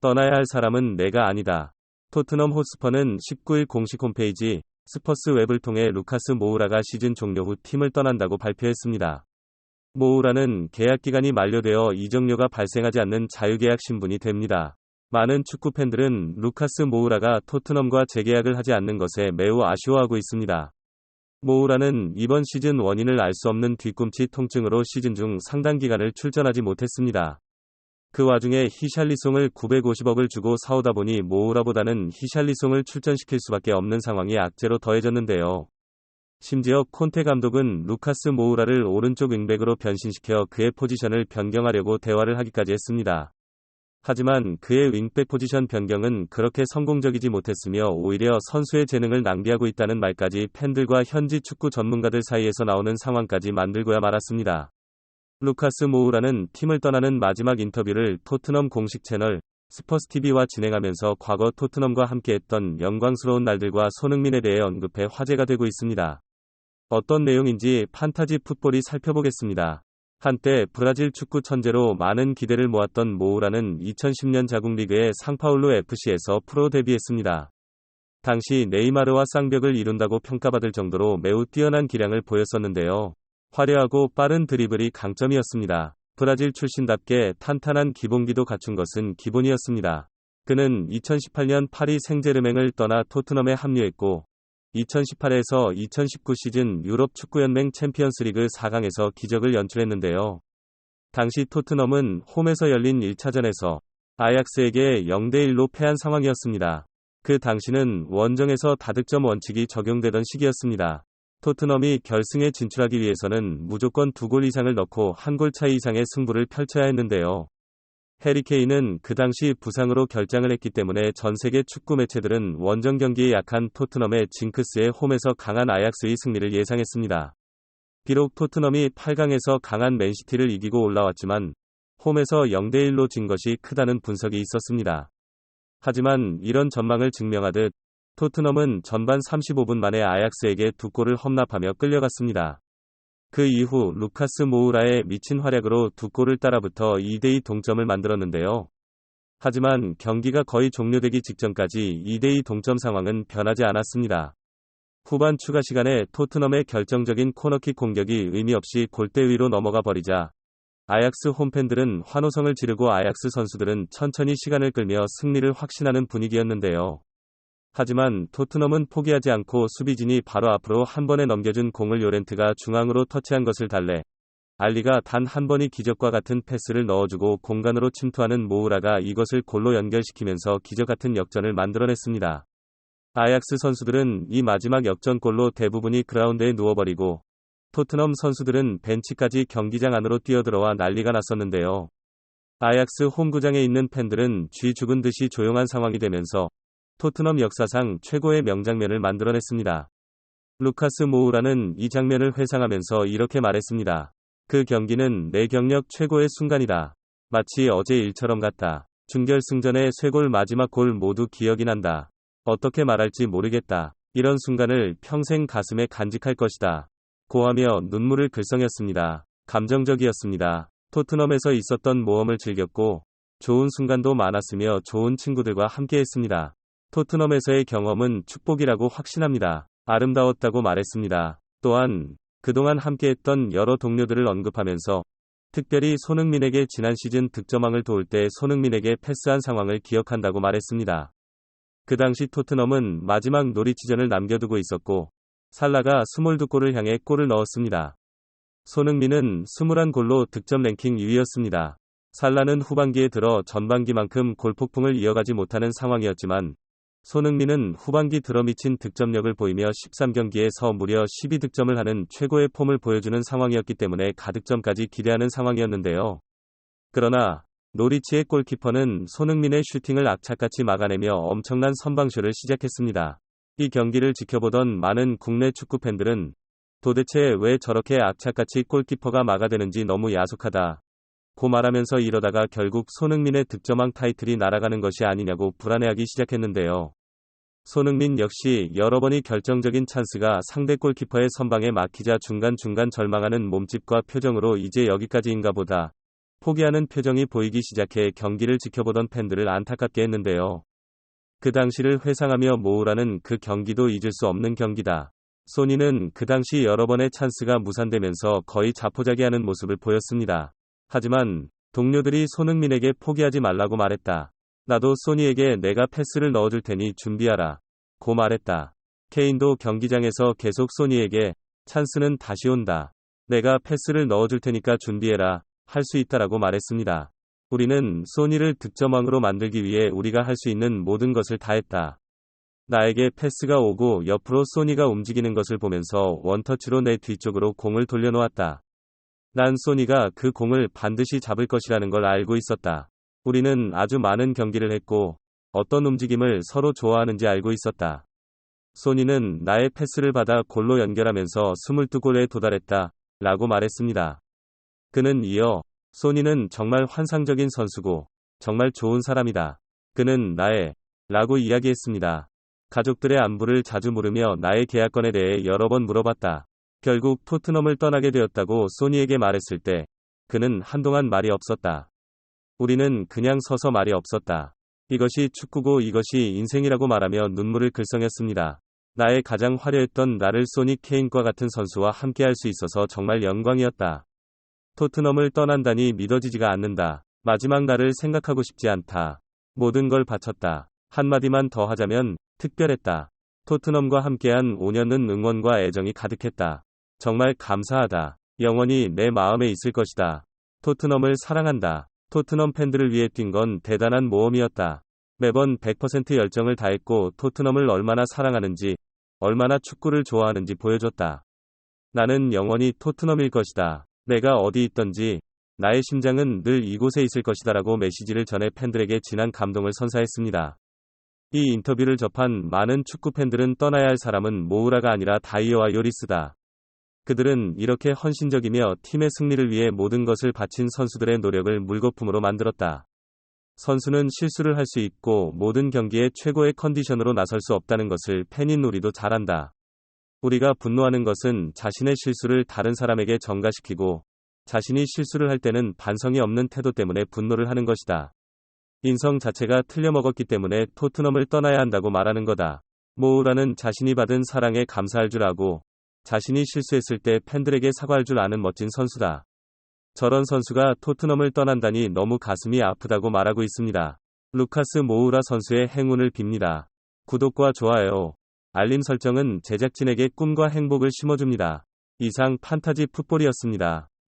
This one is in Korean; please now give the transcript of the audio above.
떠나야 할 사람은 내가 아니다. 토트넘 호스퍼는 19일 공식 홈페이지 스퍼스 웹을 통해 루카스 모우라가 시즌 종료 후 팀을 떠난다고 발표했습니다. 모우라는 계약 기간이 만료되어 이적료가 발생하지 않는 자유계약 신분이 됩니다. 많은 축구 팬들은 루카스 모우라가 토트넘과 재계약을 하지 않는 것에 매우 아쉬워하고 있습니다. 모우라는 이번 시즌 원인을 알 수 없는 뒤꿈치 통증으로 시즌 중 상당 기간을 출전하지 못했습니다. 그 와중에 히샬리송을 950억을 주고 사오다 보니 모우라보다는 히샬리송을 출전시킬 수밖에 없는 상황이 악재로 더해졌는데요. 심지어 콘테 감독은 루카스 모우라를 오른쪽 윙백으로 변신시켜 그의 포지션을 변경하려고 대화를 하기까지 했습니다. 하지만 그의 윙백 포지션 변경은 그렇게 성공적이지 못했으며 오히려 선수의 재능을 낭비하고 있다는 말까지 팬들과 현지 축구 전문가들 사이에서 나오는 상황까지 만들고야 말았습니다. 루카스 모우라는 팀을 떠나는 마지막 인터뷰를 토트넘 공식 채널 스퍼스TV와 진행하면서 과거 토트넘과 함께했던 영광스러운 날들과 손흥민에 대해 언급해 화제가 되고 있습니다. 어떤 내용인지 판타지 풋볼이 살펴보겠습니다. 한때 브라질 축구 천재로 많은 기대를 모았던 모우라는 2010년 자국 리그의 상파울루 FC에서 프로 데뷔했습니다. 당시 네이마르와 쌍벽을 이룬다고 평가받을 정도로 매우 뛰어난 기량을 보였었는데요. 화려하고 빠른 드리블이 강점이었습니다. 브라질 출신답게 탄탄한 기본기도 갖춘 것은 기본이었습니다. 그는 2018년 파리 생제르맹을 떠나 토트넘에 합류했고 2018에서 2019 시즌 유럽 축구연맹 챔피언스리그 4강에서 기적을 연출했는데요. 당시 토트넘은 홈에서 열린 1차전에서 아약스에게 0대1로 패한 상황이었습니다. 그 당시는 원정에서 다득점 원칙이 적용되던 시기였습니다. 토트넘이 결승에 진출하기 위해서는 무조건 2골 이상을 넣고 1골 차이 이상의 승부를 펼쳐야 했는데요. 해리 케인은 그 당시 부상으로 결장을 했기 때문에 전 세계 축구 매체들은 원정 경기에 약한 토트넘의 징크스에 홈에서 강한 아약스의 승리를 예상했습니다. 비록 토트넘이 8강에서 강한 맨시티를 이기고 올라왔지만 홈에서 0대1로 진 것이 크다는 분석이 있었습니다. 하지만 이런 전망을 증명하듯 토트넘은 전반 35분 만에 아약스에게 2골을 험납하며 끌려갔습니다. 그 이후 루카스 모우라의 미친 활약으로 2골을 따라붙어 2대2 동점을 만들었는데요. 하지만 경기가 거의 종료되기 직전까지 2대2 동점 상황은 변하지 않았습니다. 후반 추가 시간에 토트넘의 결정적인 코너킥 공격이 의미 없이 골대 위로 넘어가 버리자 아약스 홈팬들은 환호성을 지르고 아약스 선수들은 천천히 시간을 끌며 승리를 확신하는 분위기였는데요. 하지만 토트넘은 포기하지 않고 수비진이 바로 앞으로 한 번에 넘겨준 공을 요렌트가 중앙으로 터치한 것을 달래 알리가 단 한 번이 기적과 같은 패스를 넣어주고 공간으로 침투하는 모우라가 이것을 골로 연결시키면서 기적 같은 역전을 만들어냈습니다. 아약스 선수들은 이 마지막 역전골로 대부분이 그라운드에 누워버리고 토트넘 선수들은 벤치까지 경기장 안으로 뛰어들어와 난리가 났었는데요. 아약스 홈구장에 있는 팬들은 쥐 죽은 듯이 조용한 상황이 되면서 토트넘 역사상 최고의 명장면을 만들어냈습니다. 루카스 모우라는 이 장면을 회상하면서 이렇게 말했습니다. 그 경기는 내 경력 최고의 순간이다. 마치 어제 일처럼 같다. 준결승전의 쇄골 마지막 골 모두 기억이 난다. 어떻게 말할지 모르겠다. 이런 순간을 평생 가슴에 간직할 것이다. 고하며 눈물을 글썽였습니다. 감정적이었습니다. 토트넘에서 있었던 모험을 즐겼고 좋은 순간도 많았으며 좋은 친구들과 함께했습니다. 토트넘에서의 경험은 축복이라고 확신합니다. 아름다웠다고 말했습니다. 또한 그동안 함께했던 여러 동료들을 언급하면서 특별히 손흥민에게 지난 시즌 득점왕을 도울 때 손흥민에게 패스한 상황을 기억한다고 말했습니다. 그 당시 토트넘은 마지막 노리치전을 남겨두고 있었고 살라가 22골을 향해 골을 넣었습니다. 손흥민은 21골로 득점 랭킹 2위였습니다. 살라는 후반기에 들어 전반기만큼 골폭풍을 이어가지 못하는 상황이었지만 손흥민은 후반기 들어미친 득점력을 보이며 13경기에서 무려 12득점을 하는 최고의 폼을 보여주는 상황이었기 때문에 가득점까지 기대하는 상황이었는데요. 그러나 노리치의 골키퍼는 손흥민의 슈팅을 악착같이 막아내며 엄청난 선방쇼를 시작했습니다. 이 경기를 지켜보던 많은 국내 축구 팬들은 도대체 왜 저렇게 악착같이 골키퍼가 막아대는지 너무 야속하다 고 말하면서 이러다가 결국 손흥민의 득점왕 타이틀이 날아가는 것이 아니냐고 불안해하기 시작했는데요. 손흥민 역시 여러 번의 결정적인 찬스가 상대 골키퍼의 선방에 막히자 중간중간 절망하는 몸집과 표정으로 이제 여기까지인가 보다 포기하는 표정이 보이기 시작해 경기를 지켜보던 팬들을 안타깝게 했는데요. 그 당시를 회상하며 모우라는 그 경기도 잊을 수 없는 경기다. 소니는 그 당시 여러 번의 찬스가 무산되면서 거의 자포자기하는 모습을 보였습니다. 하지만 동료들이 손흥민에게 포기하지 말라고 말했다. 나도 소니에게 내가 패스를 넣어줄 테니 준비하라. 고 말했다. 케인도 경기장에서 계속 소니에게 찬스는 다시 온다. 내가 패스를 넣어줄 테니까 준비해라. 할 수 있다라고 말했습니다. 우리는 소니를 득점왕으로 만들기 위해 우리가 할 수 있는 모든 것을 다했다. 나에게 패스가 오고 옆으로 소니가 움직이는 것을 보면서 원터치로 내 뒤쪽으로 공을 돌려놓았다. 난 소니가 그 공을 반드시 잡을 것이라는 걸 알고 있었다. 우리는 아주 많은 경기를 했고 어떤 움직임을 서로 좋아하는지 알고 있었다. 소니는 나의 패스를 받아 골로 연결하면서 22골에 도달했다. 라고 말했습니다. 그는 이어 소니는 정말 환상적인 선수고 정말 좋은 사람이다. 그는 나의 라고 이야기했습니다. 가족들의 안부를 자주 물으며 나의 계약권에 대해 여러 번 물어봤다. 결국 토트넘을 떠나게 되었다고 소니에게 말했을 때 그는 한동안 말이 없었다. 우리는 그냥 서서 말이 없었다. 이것이 축구고 이것이 인생이라고 말하며 눈물을 글썽였습니다. 나의 가장 화려했던 나를 소니 케인과 같은 선수와 함께할 수 있어서 정말 영광이었다. 토트넘을 떠난다니 믿어지지가 않는다. 마지막 날을 생각하고 싶지 않다. 모든 걸 바쳤다. 한마디만 더 하자면 특별했다. 토트넘과 함께한 5년은 응원과 애정이 가득했다. 정말 감사하다. 영원히 내 마음에 있을 것이다. 토트넘을 사랑한다. 토트넘 팬들을 위해 뛴 건 대단한 모험이었다. 매번 100% 열정을 다했고 토트넘을 얼마나 사랑하는지, 얼마나 축구를 좋아하는지 보여줬다. 나는 영원히 토트넘일 것이다. 내가 어디 있던지 나의 심장은 늘 이곳에 있을 것이다라고 메시지를 전해 팬들에게 진한 감동을 선사했습니다. 이 인터뷰를 접한 많은 축구 팬들은 떠나야 할 사람은 모우라가 아니라 다이어와 요리스다. 그들은 이렇게 헌신적이며 팀의 승리를 위해 모든 것을 바친 선수들의 노력을 물거품으로 만들었다. 선수는 실수를 할 수 있고 모든 경기에 최고의 컨디션으로 나설 수 없다는 것을 팬인 우리도 잘 안다. 우리가 분노하는 것은 자신의 실수를 다른 사람에게 전가시키고 자신이 실수를 할 때는 반성이 없는 태도 때문에 분노를 하는 것이다. 인성 자체가 틀려먹었기 때문에 토트넘을 떠나야 한다고 말하는 거다. 모우라는 자신이 받은 사랑에 감사할 줄 아고 자신이 실수했을 때 팬들에게 사과할 줄 아는 멋진 선수다. 저런 선수가 토트넘을 떠난다니 너무 가슴이 아프다고 말하고 있습니다. 루카스 모우라 선수의 행운을 빕니다. 구독과 좋아요, 알림 설정은 제작진에게 꿈과 행복을 심어줍니다. 이상 판타지 풋볼이었습니다.